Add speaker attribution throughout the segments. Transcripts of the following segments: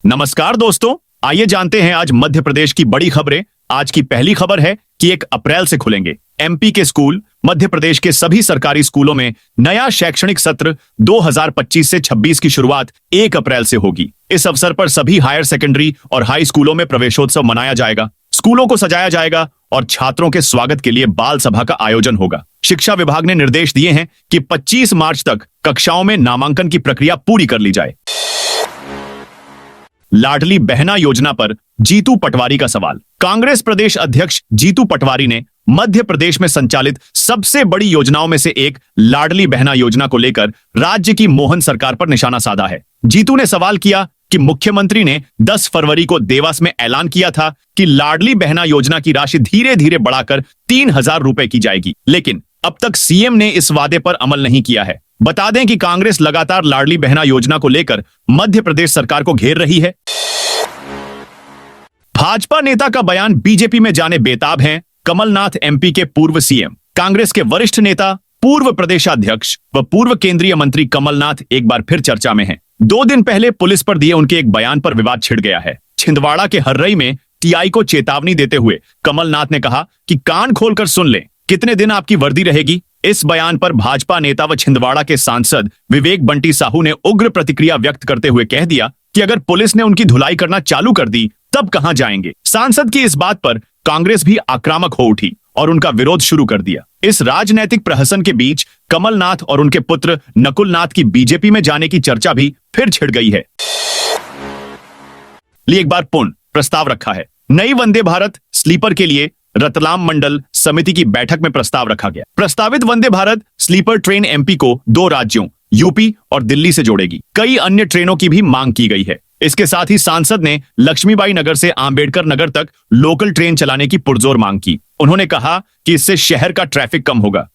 Speaker 1: नमस्कार दोस्तों, आइए जानते हैं आज मध्य प्रदेश की बड़ी खबरें। आज की पहली खबर है कि 1 अप्रैल से खुलेंगे एमपी के स्कूल। मध्य प्रदेश के सभी सरकारी स्कूलों में नया शैक्षणिक सत्र 2025 से 26 की शुरुआत 1 अप्रैल से होगी। इस अवसर पर सभी हायर सेकेंडरी और हाई स्कूलों में प्रवेशोत्सव मनाया जाएगा। स्कूलों को सजाया जाएगा और छात्रों के स्वागत के लिए बाल सभा का आयोजन होगा। शिक्षा विभाग ने निर्देश दिए हैं कि 25 मार्च तक कक्षाओं में नामांकन की प्रक्रिया पूरी कर ली जाए। लाडली बहना योजना पर जीतू पटवारी का सवाल। कांग्रेस प्रदेश अध्यक्ष जीतू पटवारी ने मध्य प्रदेश में संचालित सबसे बड़ी योजनाओं में से एक लाडली बहना योजना को लेकर राज्य की मोहन सरकार पर निशाना साधा है। जीतू ने सवाल किया कि मुख्यमंत्री ने 10 फरवरी को देवास में ऐलान किया था कि लाडली बहना योजना की राशि धीरे धीरे बढ़ाकर 3,000 रुपए की जाएगी, लेकिन अब तक सीएम ने इस वादे पर अमल नहीं किया है। बता दें कि कांग्रेस लगातार लाडली बहना योजना को लेकर मध्य प्रदेश सरकार को घेर रही है। भाजपा नेता का बयान बीजेपी में जाने बेताब हैं कमलनाथ। एमपी के पूर्व सीएम, कांग्रेस के वरिष्ठ नेता, पूर्व प्रदेशाध्यक्ष व पूर्व केंद्रीय मंत्री कमलनाथ एक बार फिर चर्चा में हैं। 2 दिन पहले पुलिस पर दिए उनके एक बयान पर विवाद छिड़ गया है। छिंदवाड़ा के हर्रई में टीआई को चेतावनी देते हुए कमलनाथ ने कहा कि कान खोलकर सुन लें, कितने दिन आपकी वर्दी रहेगी। इस बयान पर भाजपा नेता व छिंदवाड़ा के सांसद विवेक बंटी साहू ने उग्र प्रतिक्रिया व्यक्त करते हुए कह दिया कि अगर पुलिस ने उनकी धुलाई करना चालू कर दी तब कहां जाएंगे। सांसद की इस बात पर कांग्रेस भी आक्रामक हो उठी और उनका विरोध शुरू कर दिया। इस राजनैतिक प्रहसन के बीच कमलनाथ और उनके पुत्र नकुलनाथ की बीजेपी में जाने की चर्चा भी फिर छिड़ गई है। लिए एक बार पुनः प्रस्ताव रखा है। नई वंदे भारत स्लीपर के लिए रतलाम मंडल समिति की बैठक में प्रस्ताव रखा गया। प्रस्तावित Vande Bharat sleeper train MP को 2 राज्यों यूपी और दिल्ली से जोड़ेगी। कई अन्य ट्रेनों की भी मांग की गई है। इसके साथ ही सांसद ने लक्ष्मीबाई नगर से आंबेडकर नगर तक लोकल ट्रेन चलाने की पुरजोर मांग की। उन्होंने कहा कि इससे शहर का ट्रैफिक कम होगा।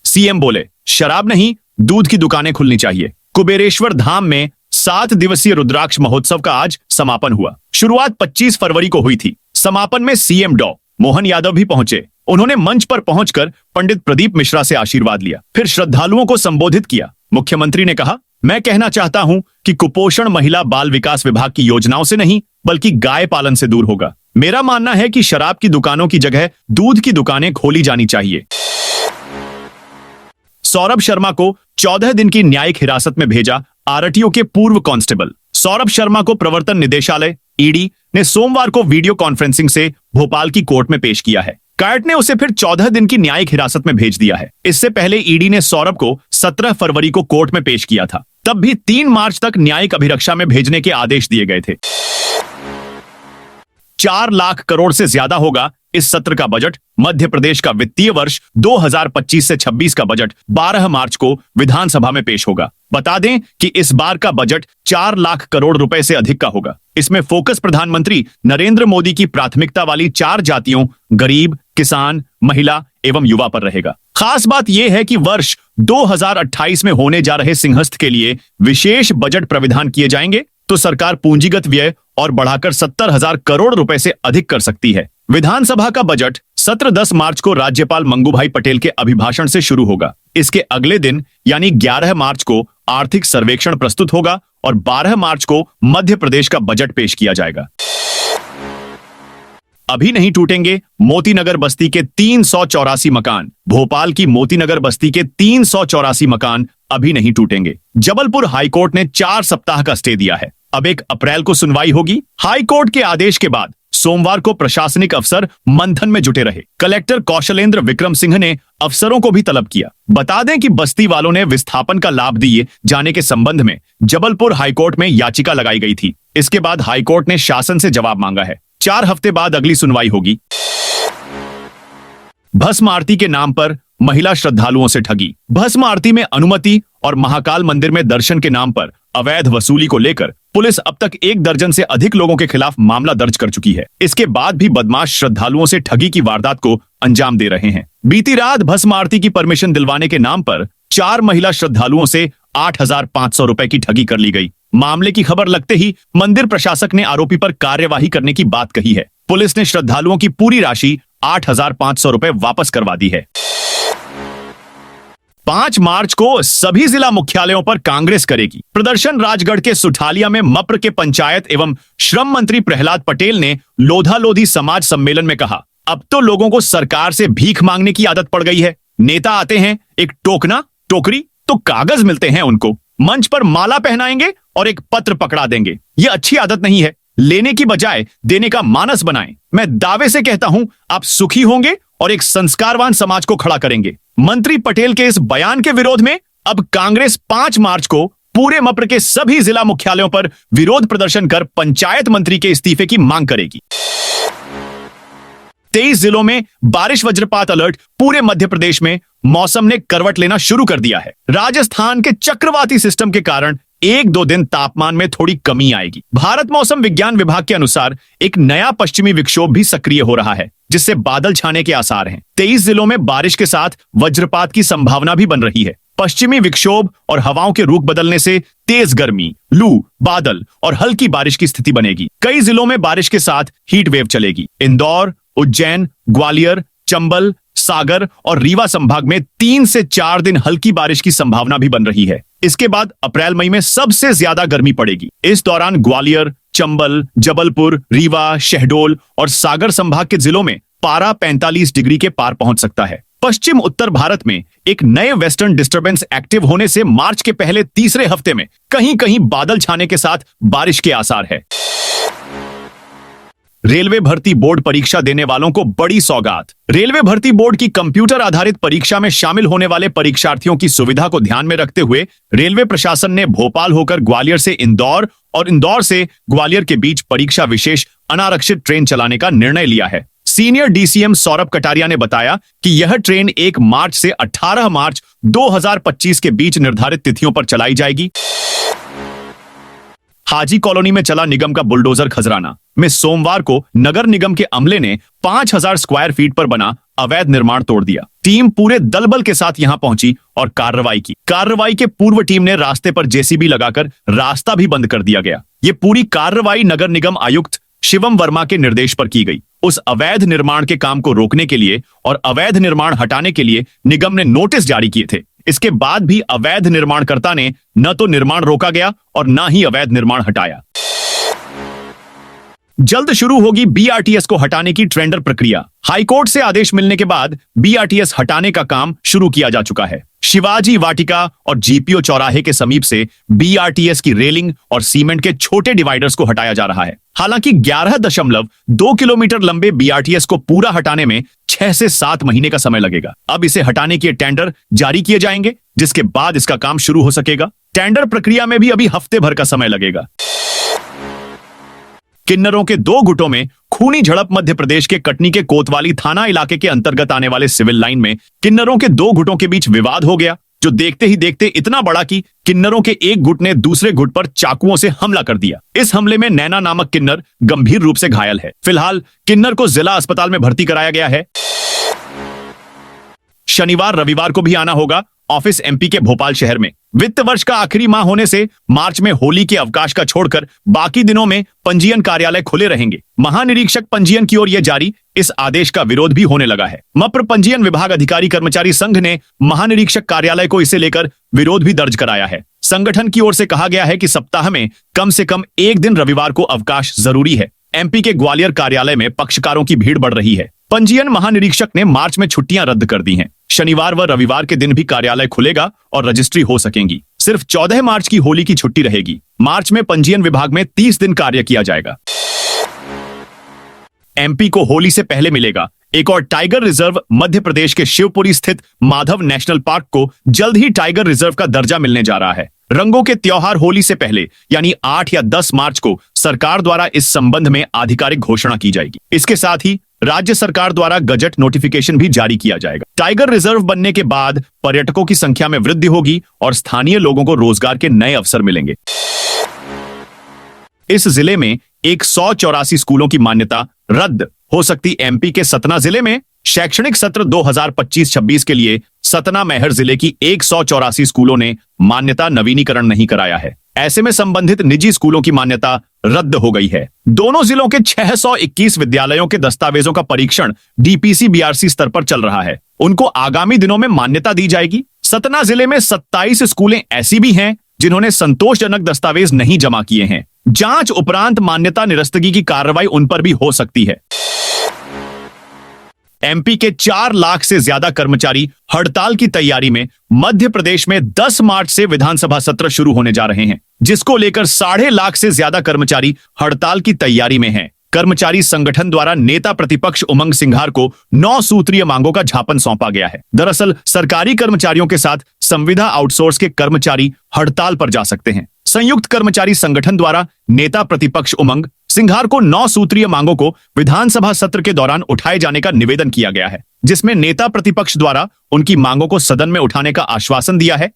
Speaker 1: सीएम बोले, शराब नहीं, दूध की दुकानें खुलनी चाहिए। कुबेरेश्वर धाम में 7 दिवसीय रुद्राक्ष महोत्सव का आज समापन हुआ। शुरुआत 25 फरवरी को हुई थी। समापन में सीएम डॉ मोहन यादव भी पहुंचे। उन्होंने मंच पर पहुंचकर पंडित प्रदीप मिश्रा से आशीर्वाद लिया, फिर श्रद्धालुओं को संबोधित किया। मुख्यमंत्री ने कहा, मैं कहना चाहता हूं कि कुपोषण महिला बाल विकास विभाग की योजनाओं से नहीं बल्कि गाय पालन से दूर होगा। मेरा मानना है कि शराब की दुकानों की जगह दूध की दुकानें खोली जानी चाहिए। सौरभ शर्मा को 14 दिन की न्यायिक हिरासत में भेजा आरटीओ के पूर्व कांस्टेबल। सौरभ शर्मा को प्रवर्तन निदेशालय ईडी ने सोमवार को वीडियो कॉन्फ्रेंसिंग से भोपाल की कोर्ट में पेश किया है। कैट ने उसे फिर 14 दिन की न्यायिक हिरासत में भेज दिया है। इससे पहले ईडी ने सौरभ को 17 फरवरी को कोर्ट में पेश किया था। तब भी 3 मार्च तक न्यायिक अभिरक्षा में भेजने के आदेश दिए गए थे। 4 लाख करोड़ से ज्यादा होगा इस सत्र का बजट। मध्य प्रदेश का वित्तीय वर्ष 2025 से 26 का बजट 12 मार्च को विधानसभा में पेश होगा। बता दें कि इस बार का बजट 4 लाख करोड़ रुपए से अधिक का होगा। इसमें फोकस प्रधानमंत्री नरेंद्र मोदी की प्राथमिकता वाली 4 जातियों गरीब, किसान, महिला एवं युवा पर रहेगा। खास बात यह है कि वर्ष 2028 में होने जा रहे सिंहस्थ के लिए विशेष बजट प्राविधान किए जाएंगे तो सरकार पूंजीगत व्यय और बढ़ाकर 70,000 करोड़ रुपए से अधिक कर सकती है। विधानसभा का बजट सत्र 10 मार्च को राज्यपाल मंगूभाई पटेल के अभिभाषण से शुरू होगा। इसके अगले दिन यानी 11 मार्च को आर्थिक सर्वेक्षण प्रस्तुत होगा और 12 मार्च को मध्य प्रदेश का बजट पेश किया जाएगा। अभी नहीं टूटेंगे मोतीनगर बस्ती के 384 मकान। भोपाल की मोतीनगर बस्ती के 384 मकान अभी नहीं टूटेंगे। जबलपुर हाईकोर्ट ने 4 सप्ताह का स्टे दिया है। अब 1 अप्रैल को सुनवाई होगी। हाईकोर्ट के आदेश के बाद सोमवार को प्रशासनिक अफसर मंथन में जुटे रहे। कलेक्टर कौशलेंद्र विक्रम सिंह ने अफसरों को भी तलब किया। बता दें कि बस्ती वालों ने विस्थापन का लाभ दिए जाने के संबंध में जबलपुर हाईकोर्ट में याचिका लगाई गई थी। इसके बाद हाईकोर्ट ने शासन से जवाब मांगा है। 4 हफ्ते बाद अगली सुनवाई होगी। भस्म आरती के नाम पर महिला श्रद्धालुओं से ठगी। भस्म आरती में अनुमति और महाकाल मंदिर में दर्शन के नाम पर अवैध वसूली को लेकर पुलिस अब तक 1 दर्जन से अधिक लोगों के खिलाफ मामला दर्ज कर चुकी है। इसके बाद भी बदमाश श्रद्धालुओं से ठगी की वारदात को अंजाम दे रहे हैं। बीती रात भस्म आरती की परमिशन दिलवाने के नाम पर 4 महिला श्रद्धालुओं से 8,500 रुपए की ठगी कर ली गई। मामले की खबर लगते ही मंदिर प्रशासक ने आरोपी पर कार्यवाही करने की बात कही है। पुलिस ने श्रद्धालुओं की पूरी राशि 8,500 रुपए वापस करवा दी है। 5 मार्च को सभी जिला मुख्यालयों पर कांग्रेस करेगी प्रदर्शन। राजगढ़ के सुठालिया में मप्र के पंचायत एवं श्रम मंत्री प्रहलाद पटेल ने लोधा लोधी समाज सम्मेलन में कहा, अब तो लोगों को सरकार से भीख मांगने की आदत पड़ गई है। नेता आते हैं, एक टोकना टोकरी तो कागज मिलते हैं उनको, मंच पर माला पहनाएंगे और एक पत्र पकड़ा देंगे। ये अच्छी आदत नहीं है। लेने की बजाय देने का मानस बनाएं। मैं दावे से कहता हूं, आप सुखी होंगे और एक संस्कारवान समाज को खड़ा करेंगे। मंत्री पटेल के इस बयान के विरोध में अब कांग्रेस 5 मार्च को पूरे मप्र के सभी जिला मुख्यालयों पर विरोध प्रदर्शन कर पंचायत मंत्री के इस्तीफे की मांग करेगी। 23 जिलों में बारिश वज्रपात अलर्ट। पूरे मध्य प्रदेश में मौसम ने करवट लेना शुरू कर दिया है। राजस्थान के चक्रवाती सिस्टम के कारण 1-2 दिन तापमान में थोड़ी कमी आएगी। भारत मौसम विज्ञान विभाग के अनुसार एक नया पश्चिमी विक्षोभ भी सक्रिय हो रहा है, जिससे बादल छाने के आसार हैं। 23 जिलों में बारिश के साथ वज्रपात की संभावना भी बन रही है। पश्चिमी विक्षोभ और हवाओं के रुख बदलने से तेज गर्मी, लू, बादल और हल्की बारिश की स्थिति बनेगी। कई जिलों में बारिश के साथ हीट वेव चलेगी। इंदौर, उज्जैन, ग्वालियर, चंबल, सागर और रीवा संभाग में 3 से 4 दिन हल्की बारिश की संभावना भी बन रही है। इसके बाद अप्रैल मई में सबसे ज्यादा गर्मी पड़ेगी। इस दौरान ग्वालियर, चंबल, जबलपुर, रीवा, शहडोल और सागर संभाग के जिलों में पारा 45 डिग्री के पार पहुंच सकता है। पश्चिम उत्तर भारत में एक नए वेस्टर्न डिस्टर्बेंस एक्टिव होने से मार्च के पहले तीसरे हफ्ते में कहीं कहीं बादल छाने के साथ बारिश के आसार है। रेलवे भर्ती बोर्ड परीक्षा देने वालों को बड़ी सौगात। रेलवे भर्ती बोर्ड की कंप्यूटर आधारित परीक्षा में शामिल होने वाले परीक्षार्थियों की सुविधा को ध्यान में रखते हुए रेलवे प्रशासन ने भोपाल होकर ग्वालियर से इंदौर और इंदौर से ग्वालियर के बीच परीक्षा विशेष अनारक्षित ट्रेन चलाने का निर्णय लिया है। सीनियर डीसीएम सौरभ कटारिया ने बताया कि यह ट्रेन 1 मार्च से 18 मार्च 2025 के बीच निर्धारित तिथियों पर चलाई जाएगी। हाजी कॉलोनी में चला निगम का बुलडोजर। खजराना में सोमवार को नगर निगम के अमले ने 5000 स्क्वायर फीट पर बना अवैध निर्माण तोड़ दिया। टीम पूरे दलबल के साथ यहां पहुंची और कार्रवाई की। कार्रवाई के पूर्व टीम ने रास्ते पर जेसीबी लगाकर रास्ता भी बंद कर दिया गया। ये पूरी कार्रवाई नगर निगम आयुक्त शिवम वर्मा के निर्देश पर की गई। उस अवैध निर्माण के काम को रोकने के लिए और अवैध निर्माण हटाने के लिए निगम ने नोटिस जारी किए थे। इसके बाद भी अवैध निर्माणकर्ता ने न तो निर्माण रोका गया और न ही अवैध निर्माण हटाया। जल्द शुरू होगी बीआरटीएस को हटाने की टेंडर प्रक्रिया। हाईकोर्ट से आदेश मिलने के बाद बीआरटीएस हटाने का काम शुरू किया जा चुका है। शिवाजी वाटिका और जीपीओ चौराहे के समीप से बीआरटीएस की रेलिंग और सीमेंट के छोटे डिवाइडर्स को हटाया जा रहा है। हालांकि 11.2 किलोमीटर लंबे बीआरटीएस को पूरा हटाने में 6 से 7 महीने का समय लगेगा। अब इसे हटाने के टेंडर जारी किए जाएंगे, जिसके बाद इसका काम शुरू हो सकेगा। टेंडर प्रक्रिया में भी अभी हफ्ते भर का समय लगेगा। किन्नरों के 2 गुटों में खूनी झड़प। मध्य प्रदेश के कटनी के कोतवाली थाना इलाके के अंतर्गत आने वाले सिविल लाइन में किन्नरों के 2 गुटों के बीच विवाद हो गया, जो देखते ही देखते इतना बड़ा कि किन्नरों के एक गुट ने दूसरे गुट पर चाकुओं से हमला कर दिया। इस हमले में नैना नामक किन्नर गंभीर रूप से घायल है। फिलहाल किन्नर को जिला अस्पताल में भर्ती कराया गया है। शनिवार रविवार को भी आना होगा ऑफिस एमपी के भोपाल शहर में। वित्त वर्ष का आखिरी माह होने से मार्च में होली के अवकाश का छोड़कर बाकी दिनों में पंजीयन कार्यालय खुले रहेंगे। महानिरीक्षक पंजीयन की ओर यह जारी इस आदेश का विरोध भी होने लगा है। मप्र पंजीयन विभाग अधिकारी कर्मचारी संघ ने महानिरीक्षक कार्यालय को इसे लेकर विरोध भी दर्ज कराया है। संगठन की ओर से कहा गया है कि सप्ताह में कम से कम एक दिन रविवार को अवकाश जरूरी है। एमपी के ग्वालियर कार्यालय में पक्षकारों की भीड़ बढ़ रही है। पंजीयन महानिरीक्षक ने मार्च में छुट्टियां रद्द कर दी हैं। शनिवार व रविवार के दिन भी कार्यालय खुलेगा और रजिस्ट्री हो सकेंगी। सिर्फ 14 मार्च की होली की छुट्टी रहेगी। मार्च में पंजीयन विभाग में 30 दिन कार्य किया जाएगा। एमपी को होली से पहले मिलेगा एक और टाइगर रिजर्व। मध्य प्रदेश के शिवपुरी स्थित माधव नेशनल पार्क को जल्द ही टाइगर रिजर्व का दर्जा मिलने जा रहा है। रंगों के त्योहार होली से पहले यानी 8 या 10 मार्च को सरकार द्वारा इस संबंध में आधिकारिक घोषणा की जाएगी। इसके साथ ही राज्य सरकार द्वारा गजट नोटिफिकेशन भी जारी किया जाएगा। टाइगर रिजर्व बनने के बाद पर्यटकों की संख्या में वृद्धि होगी और स्थानीय लोगों को रोजगार के नए अवसर मिलेंगे। इस जिले में 184 स्कूलों की मान्यता रद्द हो सकती। एमपी के सतना जिले में शैक्षणिक सत्र 2025-26 के लिए सतना मैहर जिले की 184 स्कूलों ने मान्यता नवीनीकरण नहीं कराया है। ऐसे में संबंधित निजी स्कूलों की मान्यता रद्द हो गई है। दोनों जिलों के 621 विद्यालयों के दस्तावेजों का परीक्षण डीपीसी बीआरसी स्तर पर चल रहा है। उनको आगामी दिनों में मान्यता दी जाएगी। सतना जिले में 27 स्कूलें ऐसी भी हैं जिन्होंने संतोषजनक दस्तावेज नहीं जमा किए हैं। जांच उपरांत मान्यता निरस्तगी की कार्रवाई उन पर भी हो सकती है। एमपी के 4 लाख से ज्यादा कर्मचारी हड़ताल की तैयारी में। मध्य प्रदेश में 10 मार्च से विधानसभा सत्र शुरू होने जा रहे हैं, जिसको लेकर 1.5 लाख से ज्यादा कर्मचारी हड़ताल की तैयारी में हैं। कर्मचारी संगठन द्वारा नेता प्रतिपक्ष उमंग सिंघार को 9 सूत्रीय मांगों का ज्ञापन सौंपा गया है। दरअसल सरकारी कर्मचारियों के साथ संविदा आउटसोर्स के कर्मचारी हड़ताल पर जा सकते हैं। संयुक्त कर्मचारी संगठन द्वारा नेता प्रतिपक्ष उमंग सिंघार को 9 सूत्रीय मांगों को विधानसभा सत्र के दौरान उठाए जाने का निवेदन किया गया है, जिसमें नेता प्रतिपक्ष द्वारा उनकी मांगों को सदन में उठाने का आश्वासन दिया है।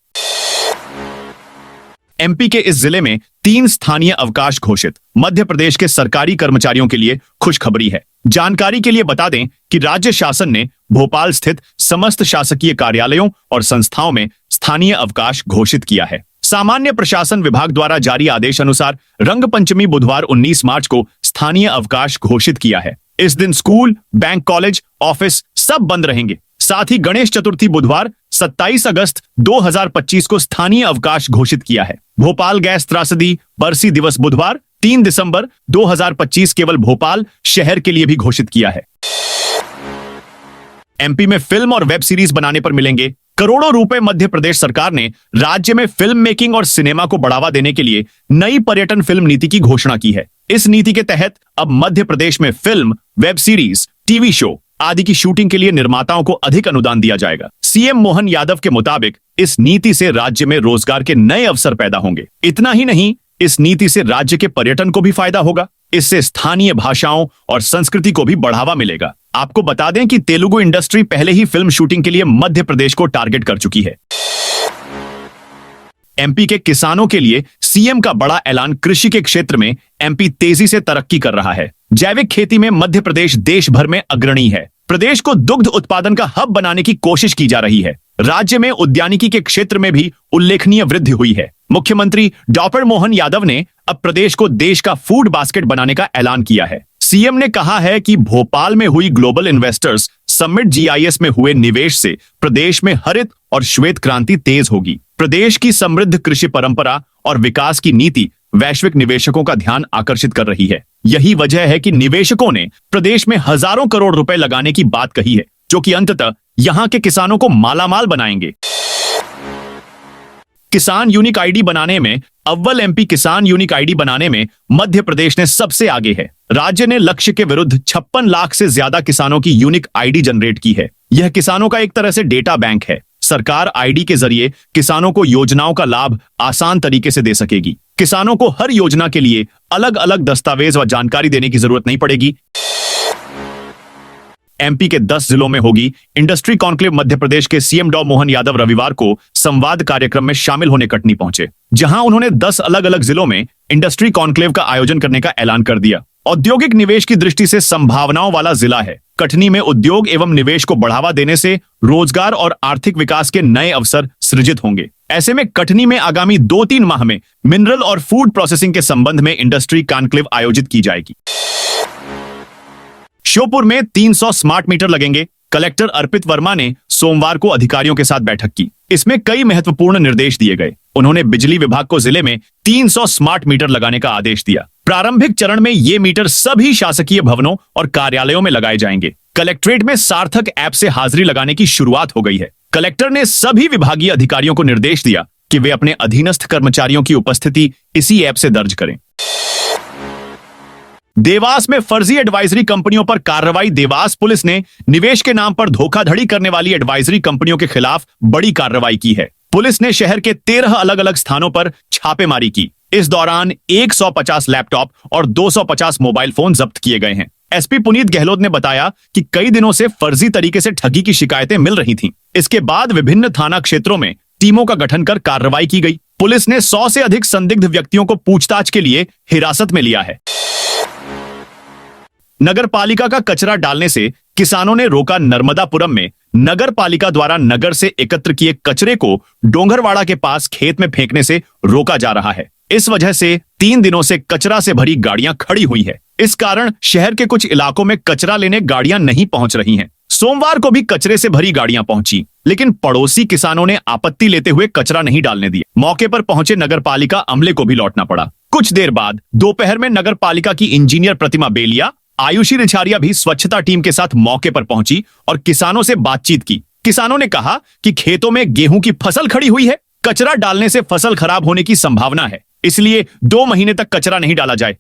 Speaker 1: एमपी के इस जिले में 3 स्थानीय अवकाश घोषित। मध्य प्रदेश के सरकारी कर्मचारियों के लिए खुशखबरी है। जानकारी के लिए बता दें कि राज्य शासन ने भोपाल स्थित समस्त शासकीय कार्यालयों और संस्थाओं में स्थानीय अवकाश घोषित किया है। सामान्य प्रशासन विभाग द्वारा जारी आदेश अनुसार रंग पंचमी बुधवार 19 मार्च को स्थानीय अवकाश घोषित किया है। इस दिन स्कूल, बैंक, कॉलेज, ऑफिस सब बंद रहेंगे। साथ ही गणेश चतुर्थी बुधवार 27 अगस्त 2025 को स्थानीय अवकाश घोषित किया है। भोपाल गैस त्रासदी बरसी दिवस बुधवार 3 दिसंबर 2025 केवल भोपाल शहर के लिए भी घोषित किया है। एमपी में फिल्म और वेब सीरीज बनाने पर मिलेंगे करोड़ों रुपए। मध्य प्रदेश सरकार ने राज्य में फिल्म मेकिंग और सिनेमा को बढ़ावा देने के लिए नई पर्यटन फिल्म नीति की घोषणा की है। इस नीति के तहत अब मध्य प्रदेश में film, web series, TV show आदि की शूटिंग के लिए निर्माताओं को अधिक अनुदान दिया जाएगा। सीएम मोहन यादव के मुताबिक इस नीति से राज्य में रोजगार के नए अवसर पैदा होंगे। इतना ही नहीं, इस नीति से राज्य के पर्यटन को भी फायदा होगा। इससे स्थानीय भाषाओं और संस्कृति को भी बढ़ावा मिलेगा। आपको बता दें कि तेलुगु इंडस्ट्री पहले ही फिल्म शूटिंग के लिए मध्य प्रदेश को टारगेट कर चुकी है। एमपी के किसानों के लिए सीएम का बड़ा ऐलान। कृषि के क्षेत्र में एमपी तेजी से तरक्की कर रहा है। जैविक खेती में मध्य प्रदेश देश भर में अग्रणी है। प्रदेश को दुग्ध उत्पादन का हब बनाने की कोशिश की जा रही है। राज्य में उद्यानिकी के क्षेत्र में भी उल्लेखनीय वृद्धि हुई है। मुख्यमंत्री डॉक्टर मोहन यादव ने अब प्रदेश को देश का फूड बास्केट बनाने का ऐलान किया है। सीएम ने कहा है कि भोपाल में हुई ग्लोबल इन्वेस्टर्स समिट जीआईएस में हुए निवेश से प्रदेश में हरित और श्वेत क्रांति तेज होगी। प्रदेश की समृद्ध कृषि परंपरा और विकास की नीति वैश्विक निवेशकों का ध्यान आकर्षित कर रही है। यही वजह है कि निवेशकों ने प्रदेश में हजारों करोड़ रुपए लगाने की बात कही है, जो कि अंततः यहां के किसानों को मालामाल बनाएंगे। किसान यूनिक आईडी बनाने में अव्वल एमपी। किसान यूनिक आईडी बनाने में मध्य प्रदेश ने सबसे आगे है। राज्य ने लक्ष्य के विरुद्ध 56 लाख से ज्यादा किसानों की यूनिक आईडी जनरेट की है। यह किसानों का एक तरह से डेटा बैंक है। सरकार आईडी के जरिए किसानों को योजनाओं का लाभ आसान तरीके से दे सकेगी। किसानों को हर योजना के लिए अलग अलग दस्तावेज व जानकारी देने की जरूरत नहीं पड़ेगी। एमपी के 10 जिलों में होगी इंडस्ट्री कॉन्क्लेव। मध्य प्रदेश के सीएम डॉ मोहन यादव रविवार को संवाद कार्यक्रम में शामिल होने कटनी पहुंचे, जहां उन्होंने 10 अलग अलग जिलों में इंडस्ट्री कॉन्क्लेव का आयोजन करने का ऐलान कर दिया। औद्योगिक निवेश की दृष्टि से संभावनाओं वाला जिला है। कटनी में उद्योग एवं निवेश को बढ़ावा देने से रोजगार और आर्थिक विकास के नए अवसर सृजित होंगे। ऐसे में कटनी में आगामी 2-3 माह में मिनरल और फूड प्रोसेसिंग के संबंध में इंडस्ट्री कॉन्क्लेव आयोजित की जाएगी। श्योपुर में 300 स्मार्ट मीटर लगेंगे। कलेक्टर अर्पित वर्मा ने सोमवार को अधिकारियों के साथ बैठक की। इसमें कई महत्वपूर्ण निर्देश दिए गए। उन्होंने बिजली विभाग को जिले में 300 स्मार्ट मीटर लगाने का आदेश दिया। प्रारंभिक चरण में ये मीटर सभी शासकीय भवनों और कार्यालयों में लगाए जाएंगे। कलेक्ट्रेट में सार्थक ऐप से हाजिरी लगाने की शुरुआत हो गई है। कलेक्टर ने सभी विभागीय अधिकारियों को निर्देश दिया कि वे अपने अधीनस्थ कर्मचारियों की उपस्थिति इसी ऐप से दर्ज करें। देवास में फर्जी एडवाइजरी कंपनियों पर कार्रवाई। देवास पुलिस ने निवेश के नाम पर धोखाधड़ी करने वाली एडवाइजरी कंपनियों के खिलाफ बड़ी कार्रवाई की है। पुलिस ने शहर के 13 अलग अलग स्थानों पर छापेमारी की। इस दौरान 150 लैपटॉप और 250 मोबाइल फोन जब्त किए गए हैं। एसपी पुनीत गहलोत ने बताया कि कई दिनों से फर्जी तरीके से ठगी की शिकायतें मिल रही थीं। इसके बाद विभिन्न थाना क्षेत्रों में टीमों का गठन कर कार्रवाई की गई। पुलिस ने 100 से अधिक संदिग्ध व्यक्तियों को पूछताछ के लिए हिरासत में लिया है। नगर पालिका का कचरा डालने से किसानों ने रोका। नर्मदापुरम में नगर पालिका द्वारा नगर से एकत्र किए कचरे को डोंगरवाड़ा के पास खेत में फेंकने से रोका जा रहा है। इस वजह से 3 दिनों से कचरा से भरी गाड़ियां खड़ी हुई है। इस कारण शहर के कुछ इलाकों में कचरा लेने गाड़ियां नहीं पहुंच रही हैं। सोमवार को भी कचरे से भरी गाड़ियां पहुंची, लेकिन पड़ोसी किसानों ने आपत्ति लेते हुए कचरा नहीं डालने दिया। मौके पर पहुंचे नगरपालिका अमले को भी लौटना पड़ा। कुछ देर बाद दोपहर में नगरपालिका की इंजीनियर प्रतिमा बेलिया, आयुषी रिछारिया भी स्वच्छता टीम के साथ मौके पर पहुंची और किसानों से बातचीत की। किसानों ने कहा कि खेतों में गेहूं की फसल खड़ी हुई है, कचरा डालने से फसल खराब होने की संभावना है, इसलिए 2 महीने तक कचरा नहीं डाला जाए।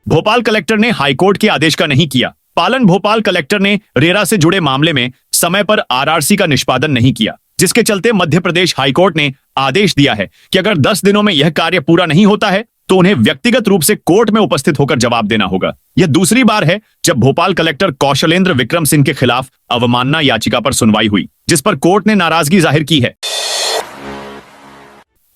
Speaker 1: भोपाल कलेक्टर ने हाईकोर्ट के आदेश का नहीं किया पालन। भोपाल कलेक्टर ने रेरा से जुड़े मामले में समय पर आरआरसी का निष्पादन नहीं किया, जिसके चलते मध्य प्रदेश हाईकोर्ट ने आदेश दिया है कि अगर 10 दिनों में यह कार्य पूरा नहीं होता है तो उन्हें व्यक्तिगत रूप से कोर्ट में उपस्थित होकर जवाब देना होगा। यह दूसरी बार है जब भोपाल कलेक्टर कौशलेंद्र विक्रम सिंह के खिलाफ अवमानना याचिका पर सुनवाई हुई, जिस पर कोर्ट ने नाराजगी जाहिर की है।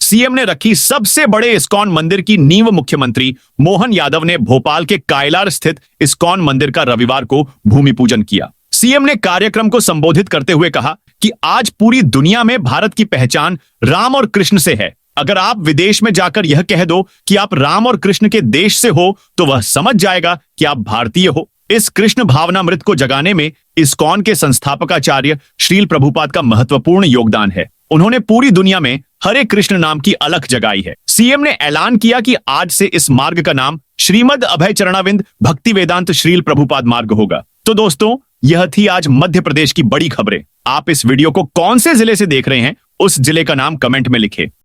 Speaker 1: सीएम ने रखी सबसे बड़े इस्कॉन मंदिर की नींव। मुख्यमंत्री मोहन यादव ने भोपाल के कायलार स्थित इस्कॉन मंदिर का रविवार को भूमि पूजन किया। सीएम ने कार्यक्रम को संबोधित करते हुए कहा कि आज पूरी दुनिया में भारत की पहचान राम और कृष्ण से है। अगर आप विदेश में जाकर यह कह दो कि आप राम और कृष्ण के देश से हो तो वह समझ जाएगा कि आप भारतीय हो। इस कृष्ण भावनामृत को जगाने में इस्कॉन के संस्थापकाचार्य श्रील प्रभुपाद का महत्वपूर्ण योगदान है। उन्होंने पूरी दुनिया में हरे कृष्ण नाम की अलख जगाई है। सीएम ने ऐलान किया कि आज से इस मार्ग का नाम श्रीमद अभय चरणाविंद भक्ति वेदांत श्रील प्रभुपाद मार्ग होगा। तो दोस्तों, यह थी आज मध्य प्रदेश की बड़ी खबरें। आप इस वीडियो को कौन से जिले से देख रहे हैं, उस जिले का नाम कमेंट में लिखें।